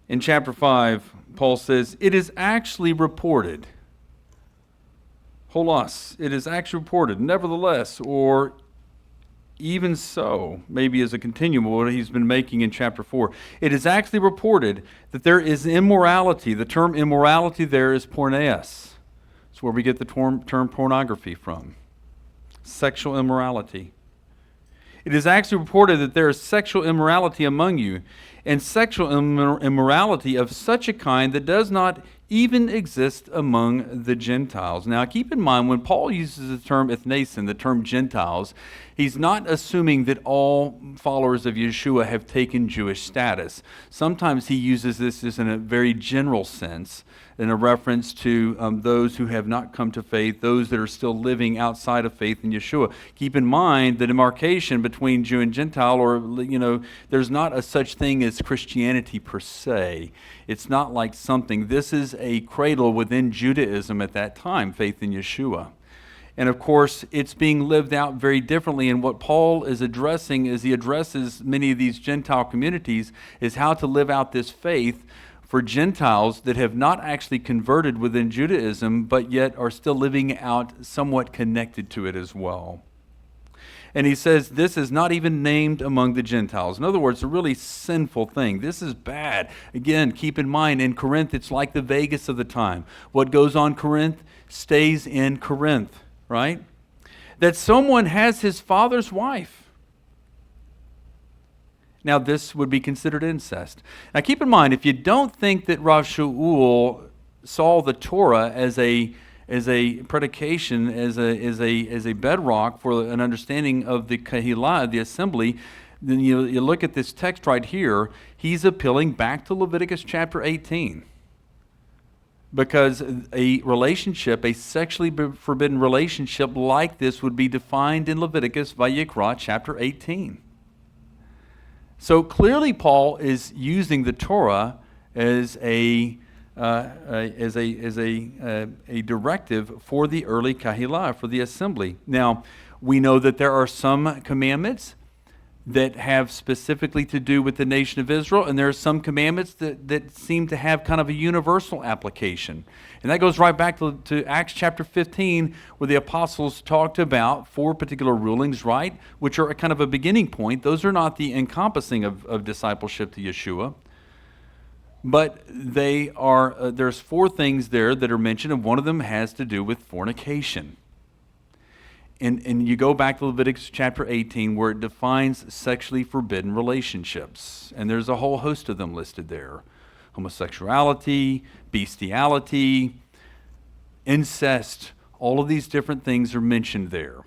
In chapter 5, Paul says, it is actually reported. Holos, it is actually reported, nevertheless, or even so, maybe as a continuum of what he's been making in chapter 4. It is actually reported that there is immorality. The term immorality there is porneas. It's where we get the term pornography from. Sexual immorality. It is actually reported that there is sexual immorality among you, and sexual immorality of such a kind that does not even exist among the Gentiles. Now keep in mind, when Paul uses the term ethnasin, the term Gentiles, he's not assuming that all followers of Yeshua have taken Jewish status. Sometimes he uses this as in a very general sense, in a reference to those who have not come to faith, those that are still living outside of faith in Yeshua. Keep in mind the demarcation between Jew and Gentile, or, there's not a such thing as Christianity per se. It's not like something. This is a cradle within Judaism at that time, faith in Yeshua. And of course, it's being lived out very differently. And what Paul is addressing as he addresses many of these Gentile communities is how to live out this faith for Gentiles that have not actually converted within Judaism, but yet are still living out somewhat connected to it as well. And he says this is not even named among the Gentiles. In other words, a really sinful thing. This is bad. Again, keep in mind, in Corinth, it's like the Vegas of the time. What goes on Corinth stays in Corinth, right? That someone has his father's wife. Now, this would be considered incest. Now, keep in mind, if you don't think that Rav Shaul saw the Torah as a predication, as a bedrock for an understanding of the Kehillah, the assembly, then you look at this text right here. He's appealing back to Leviticus chapter 18. Because a relationship, a sexually forbidden relationship like this would be defined in Leviticus Vayikra chapter 18. So clearly Paul is using the Torah as a directive for the early Kehillah, for the assembly. Now, we know that there are some commandments that have specifically to do with the nation of Israel, and there are some commandments that seem to have kind of a universal application. And that goes right back to Acts chapter 15, where the apostles talked about 4 particular rulings, right, which are a kind of a beginning point. Those are not the encompassing of discipleship to Yeshua. But they are. There's 4 things there that are mentioned, and one of them has to do with fornication. And you go back to Leviticus chapter 18, where it defines sexually forbidden relationships. And there's a whole host of them listed there. Homosexuality, bestiality, incest, all of these different things are mentioned there.